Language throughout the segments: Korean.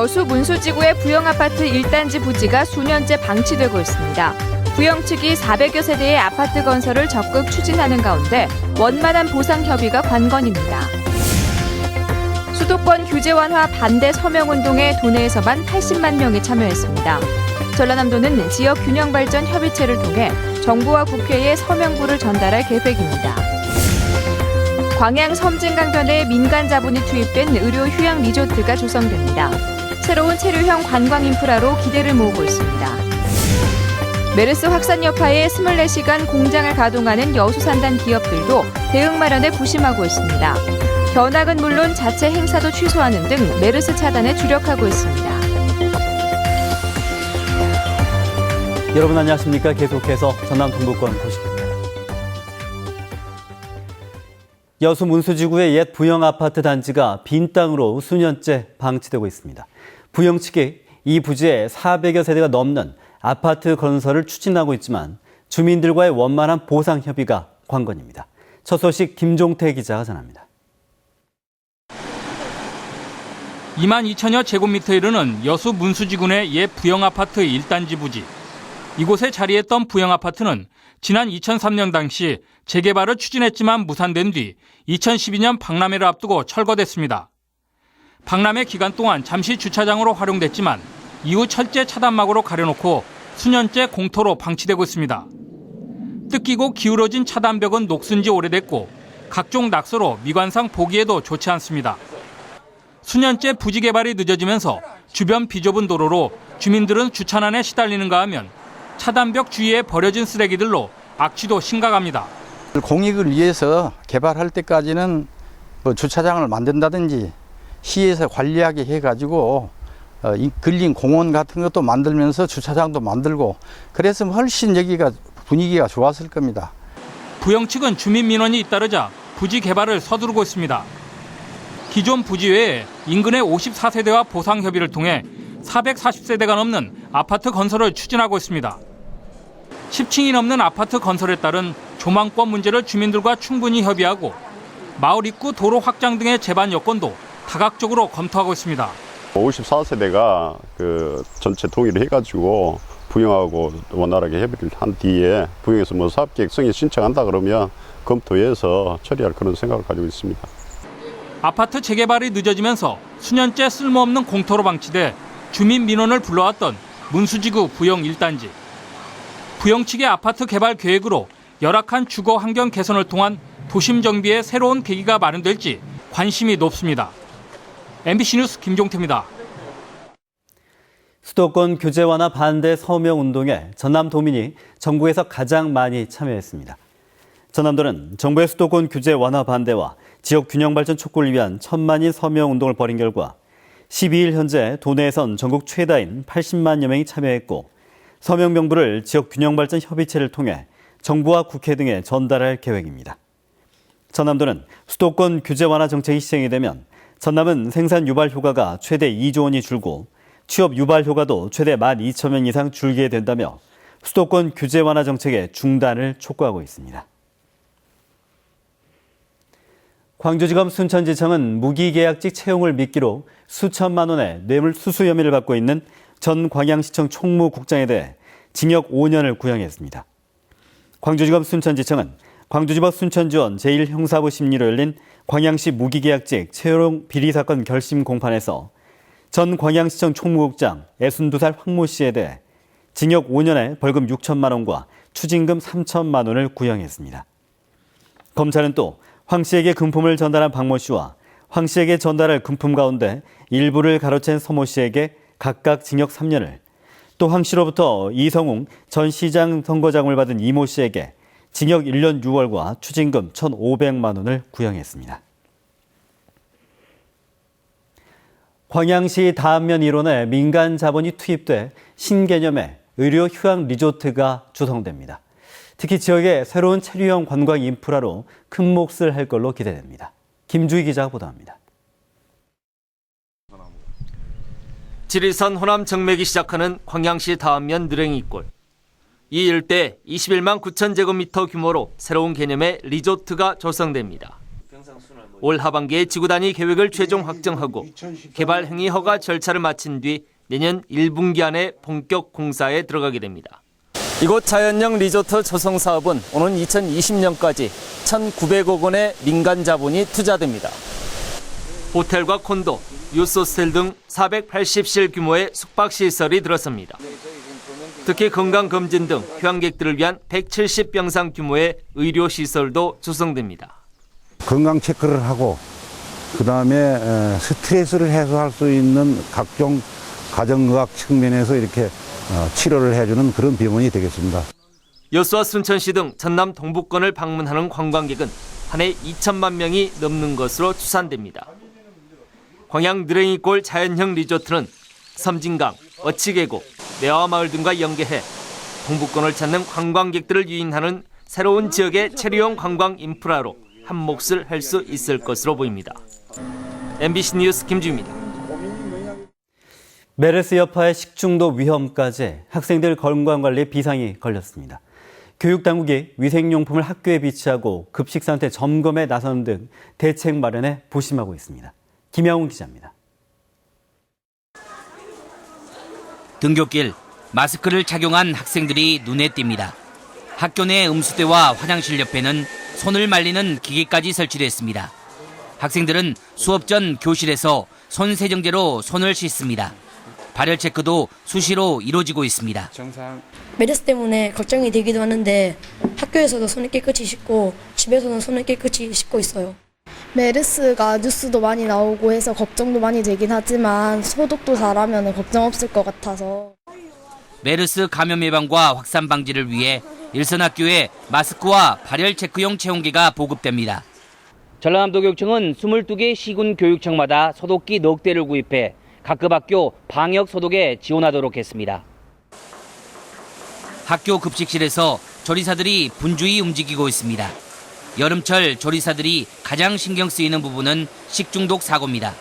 여수 문수지구의 부영아파트 1단지 부지가 수년째 방치되고 있습니다. 부영 측이 400여 세대의 아파트 건설을 적극 추진하는 가운데 원만한 보상 협의가 관건입니다. 수도권 규제 완화 반대 서명운동에 도내에서만 80만 명이 참여했습니다. 전라남도는 지역 균형 발전 협의체를 통해 정부와 국회에 서명부를 전달할 계획입니다. 광양 섬진강변에 민간 자본이 투입된 의료 휴양 리조트가 조성됩니다. 새로운 체류형 관광 인프라로 기대를 모으고 있습니다. 메르스 확산 여파에 24시간 공장을 가동하는 여수산단 기업들도 대응 마련에 부심하고 있습니다. 견학은 물론 자체 행사도 취소하는 등 메르스 차단에 주력하고 있습니다. 여러분 안녕하십니까? 계속해서 전남 동부권 소식입니다. 여수 문수지구의 옛 부영 아파트 단지가 빈 땅으로 수년째 방치되고 있습니다. 부영 측이 이 부지에 400여 세대가 넘는 아파트 건설을 추진하고 있지만 주민들과의 원만한 보상 협의가 관건입니다. 첫 소식 김종태 기자가 전합니다. 2만 2천여 제곱미터 이르는 여수 문수지구 내 옛 부영아파트 1단지 부지. 이곳에 자리했던 부영아파트는 지난 2003년 당시 재개발을 추진했지만 무산된 뒤 2012년 박람회를 앞두고 철거됐습니다. 박람회 기간 동안 잠시 주차장으로 활용됐지만 이후 철제 차단막으로 가려놓고 수년째 공터로 방치되고 있습니다. 뜯기고 기울어진 차단벽은 녹슨 지 오래됐고 각종 낙서로 미관상 보기에도 좋지 않습니다. 수년째 부지 개발이 늦어지면서 주변 비좁은 도로로 주민들은 주차난에 시달리는가 하면 차단벽 주위에 버려진 쓰레기들로 악취도 심각합니다. 공익을 위해서 개발할 때까지는 주차장을 만든다든지 시에서 관리하게 해가지고 근린 공원 같은 것도 만들면서 주차장도 만들고 그랬으면 훨씬 여기가 분위기가 좋았을 겁니다. 부영 측은 주민 민원이 잇따르자 부지 개발을 서두르고 있습니다. 기존 부지 외에 인근의 54세대와 보상 협의를 통해 440세대가 넘는 아파트 건설을 추진하고 있습니다. 10층이 넘는 아파트 건설에 따른 조망권 문제를 주민들과 충분히 협의하고 마을 입구 도로 확장 등의 제반 여건도 다각적으로 검토하고 있습니다. 54세대가 전체 동의를 해가지고 부영하고 원활하게 협의를 한 뒤에 부영에서 사업계획 승인 신청한다 그러면 검토해서 처리할 그런 생각을 가지고 있습니다. 아파트 재개발이 늦어지면서 수년째 쓸모없는 공터로 방치돼 주민 민원을 불러왔던 문수지구 부영 1단지. 부영 측의 아파트 개발 계획으로 열악한 주거 환경 개선을 통한 도심 정비의 새로운 계기가 마련될지 관심이 높습니다. MBC 뉴스 김종태입니다. 수도권 규제 완화 반대 서명 운동에 전남도민이 전국에서 가장 많이 참여했습니다. 전남도는 정부의 수도권 규제 완화 반대와 지역 균형 발전 촉구를 위한 천만인 서명 운동을 벌인 결과 12일 현재 도내에선 전국 최다인 80만여 명이 참여했고 서명 명부를 지역 균형 발전 협의체를 통해 정부와 국회 등에 전달할 계획입니다. 전남도는 수도권 규제 완화 정책이 시행이 되면 전남은 생산 유발 효과가 최대 2조 원이 줄고 취업 유발 효과도 최대 12,000명 이상 줄게 된다며 수도권 규제 완화 정책의 중단을 촉구하고 있습니다. 광주지검 순천지청은 무기계약직 채용을 미끼로 수천만 원의 뇌물 수수 혐의를 받고 있는 전 광양시청 총무국장에 대해 징역 5년을 구형했습니다. 광주지검 순천지청은 광주지법 순천지원 제1형사부 심리로 열린 광양시 무기계약직 채용 비리 사건 결심 공판에서 전 광양시청 총무국장 62살 황모 씨에 대해 징역 5년에 벌금 6천만 원과 추징금 3천만 원을 구형했습니다. 검찰은 또 황 씨에게 금품을 전달한 박모 씨와 황 씨에게 전달할 금품 가운데 일부를 가로챈 서모 씨에게 각각 징역 3년을, 또 황 씨로부터 이성웅 전 시장 선거자금을 받은 이모 씨에게 징역 1년 6월과 추징금 1,500만 원을 구형했습니다. 광양시 다안면 일원에 민간 자본이 투입돼 신개념의 의료 휴양 리조트가 조성됩니다. 특히 지역의 새로운 체류형 관광 인프라로 큰 몫을 할 걸로 기대됩니다. 김주희 기자가 보도합니다. 지리산 호남 정맥이 시작하는 광양시 다안면 느랭이골. 이 일대 21만 9천 제곱미터 규모로 새로운 개념의 리조트가 조성됩니다. 올 하반기에 지구단위 계획을 최종 확정하고 개발 행위 허가 절차를 마친 뒤 내년 1분기 안에 본격 공사에 들어가게 됩니다. 이곳 자연형 리조트 조성 사업은 오는 2020년까지 1,900억 원의 민간 자본이 투자됩니다. 호텔과 콘도, 유스호스텔 등 480실 규모의 숙박시설이 들어섭니다. 특히 건강검진 등 휴양객들을 위한 170병상 규모의 의료시설도 조성됩니다. 건강 체크를 하고 그다음에 스트레스를 해소할 수 있는 각종 가정의학 측면에서 이렇게 치료를 해주는 그런 병원이 되겠습니다. 여수와 순천시 등 전남 동부권을 방문하는 관광객은 한 해 2천만 명이 넘는 것으로 추산됩니다. 광양 느랭이골 자연형 리조트는 섬진강, 어치계곡, 매화마을 등과 연계해 동부권을 찾는 관광객들을 유인하는 새로운 지역의 체류용 관광 인프라로 한 몫을 할 수 있을 것으로 보입니다. MBC 뉴스 김주입니다. 메르스 여파의 식중독 위험까지 학생들 건강관리에 비상이 걸렸습니다. 교육당국이 위생용품을 학교에 비치하고 급식 상태 점검에 나서는 등 대책 마련에 보심하고 있습니다. 김영훈 기자입니다. 등굣길 마스크를 착용한 학생들이 눈에 띕니다. 학교 내 음수대와 화장실 옆에는 손을 말리는 기계까지 설치됐습니다. 학생들은 수업 전 교실에서 손 세정제로 손을 씻습니다. 발열 체크도 수시로 이루어지고 있습니다. 메르스 때문에 걱정이 되기도 하는데 학교에서도 손을 깨끗이 씻고 집에서는 손을 깨끗이 씻고 있어요. 메르스가 뉴스도 많이 나오고 해서 걱정도 많이 되긴 하지만 소독도 잘하면 걱정 없을 것 같아서. 메르스 감염 예방과 확산 방지를 위해 일선 학교에 마스크와 발열 체크용 체온계가 보급됩니다. 전라남도교육청은 22개 시군 교육청마다 소독기 넉 대를 구입해 각급 학교 방역 소독에 지원하도록 했습니다. 학교 급식실에서 조리사들이 분주히 움직이고 있습니다. 여름철 조리사들이 가장 신경 쓰이는 부분은 식중독 사고입니다.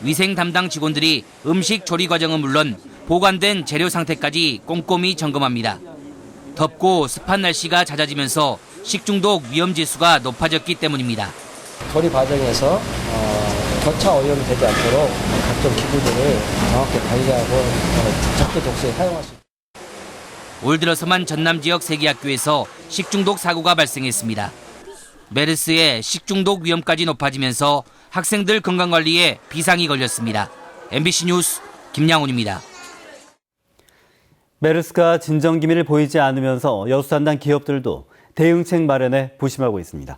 위생 담당 직원들이 음식 조리 과정은 물론 보관된 재료 상태까지 꼼꼼히 점검합니다. 덥고 습한 날씨가 잦아지면서 식중독 위험 지수가 높아졌기 때문입니다. 조리 과정에서 교차 오염이 되지 않도록 각종 기구들을 정확히 관리하고 적기 독서에 사용할 수 있습니다. 올 들어서만 전남 지역 3개 학교에서 식중독 사고가 발생했습니다. 메르스의 식중독 위험까지 높아지면서 학생들 건강관리에 비상이 걸렸습니다. MBC 뉴스 김양훈입니다. 메르스가 진정 기미를 보이지 않으면서 여수 담당 기업들도 대응책 마련에 부심하고 있습니다.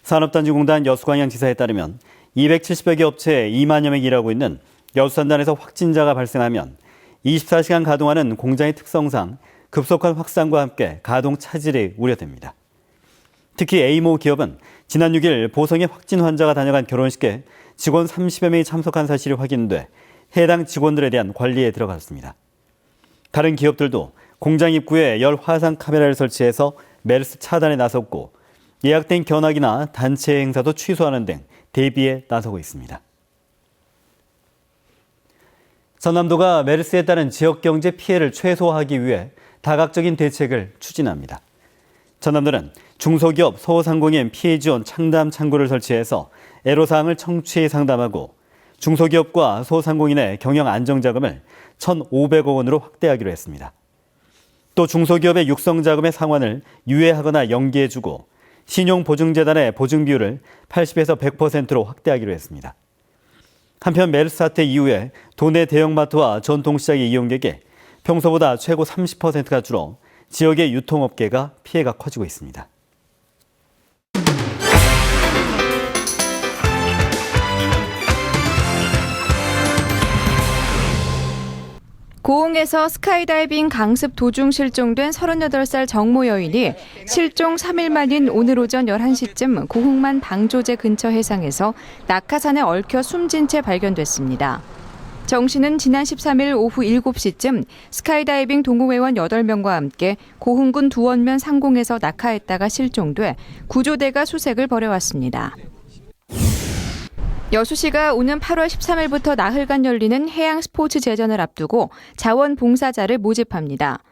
산업단지공단 여수광양지사에 따르면 270여 개 업체에 2만여 명이 일하고 있는 여수산단에서 확진자가 발생하면 24시간 가동하는 공장의 특성상 급속한 확산과 함께 가동 차질이 우려됩니다. 특히 A모 기업은 지난 6일 보성의 확진 환자가 다녀간 결혼식에 직원 30여 명이 참석한 사실이 확인돼 해당 직원들에 대한 관리에 들어갔습니다. 다른 기업들도 공장 입구에 열 화상 카메라를 설치해서 메르스 차단에 나섰고 예약된 견학이나 단체 행사도 취소하는 등 대비에 나서고 있습니다. 전남도가 메르스에 따른 지역경제 피해를 최소화하기 위해 다각적인 대책을 추진합니다. 전남도는 중소기업 소상공인 피해 지원 창담 창구를 설치해서 애로사항을 청취 상담하고 중소기업과 소상공인의 경영 안정자금을 1,500억 원으로 확대하기로 했습니다. 또 중소기업의 육성자금의 상환을 유예하거나 연기해주고 신용보증재단의 보증비율을 80에서 100%로 확대하기로 했습니다. 한편 메르스 사태 이후에 도내 대형마트와 전통시장의 이용객에 평소보다 최고 30%가 줄어 지역의 유통업계가 피해가 커지고 있습니다. 고흥에서 스카이다이빙 강습 도중 실종된 38살 정모 여인이 실종 3일 만인 오늘 오전 11시쯤 고흥만 방조제 근처 해상에서 낙하산에 얽혀 숨진 채 발견됐습니다. 정 씨는 지난 13일 오후 7시쯤 스카이다이빙 동호회원 8명과 함께 고흥군 두원면 상공에서 낙하했다가 실종돼 구조대가 수색을 벌여왔습니다. 여수시가 오는 8월 13일부터 나흘간 열리는 해양 스포츠 제전을 앞두고 자원봉사자를 모집합니다.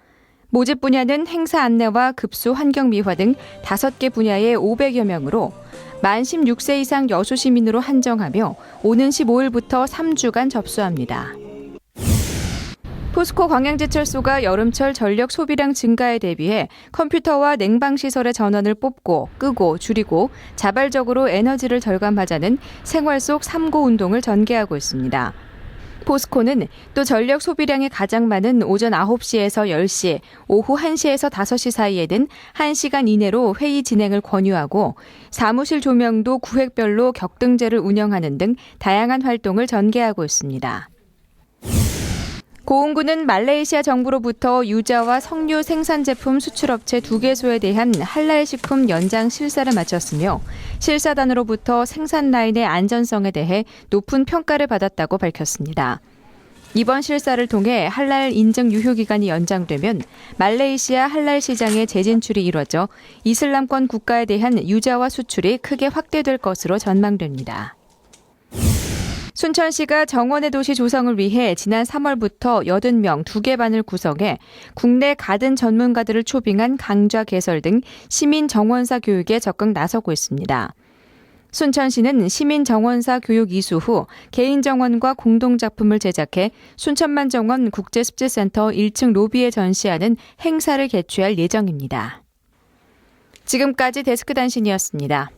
모집 분야는 행사 안내와 급수 환경 미화 등 5개 분야의 500여 명으로 만 16세 이상 여수 시민으로 한정하며 오는 15일부터 3주간 접수합니다. 포스코 광양제철소가 여름철 전력 소비량 증가에 대비해 컴퓨터와 냉방시설의 전원을 뽑고 끄고 줄이고 자발적으로 에너지를 절감하자는 생활 속 3고 운동을 전개하고 있습니다. 포스코는 또 전력 소비량이 가장 많은 오전 9시에서 10시, 오후 1시에서 5시 사이에는 1시간 이내로 회의 진행을 권유하고 사무실 조명도 구획별로 격등제를 운영하는 등 다양한 활동을 전개하고 있습니다. 고흥군은 말레이시아 정부로부터 유자와 석류 생산 제품 수출업체 2개소에 대한 할랄 식품 연장 실사를 마쳤으며 실사단으로부터 생산 라인의 안전성에 대해 높은 평가를 받았다고 밝혔습니다. 이번 실사를 통해 할랄 인증 유효기간이 연장되면 말레이시아 할랄 시장의 재진출이 이뤄져 이슬람권 국가에 대한 유자와 수출이 크게 확대될 것으로 전망됩니다. 순천시가 정원의 도시 조성을 위해 지난 3월부터 80명 2개 반을 구성해 국내 가든 전문가들을 초빙한 강좌 개설 등 시민 정원사 교육에 적극 나서고 있습니다. 순천시는 시민 정원사 교육 이수 후 개인 정원과 공동작품을 제작해 순천만 정원 국제습지센터 1층 로비에 전시하는 행사를 개최할 예정입니다. 지금까지 데스크 단신이었습니다.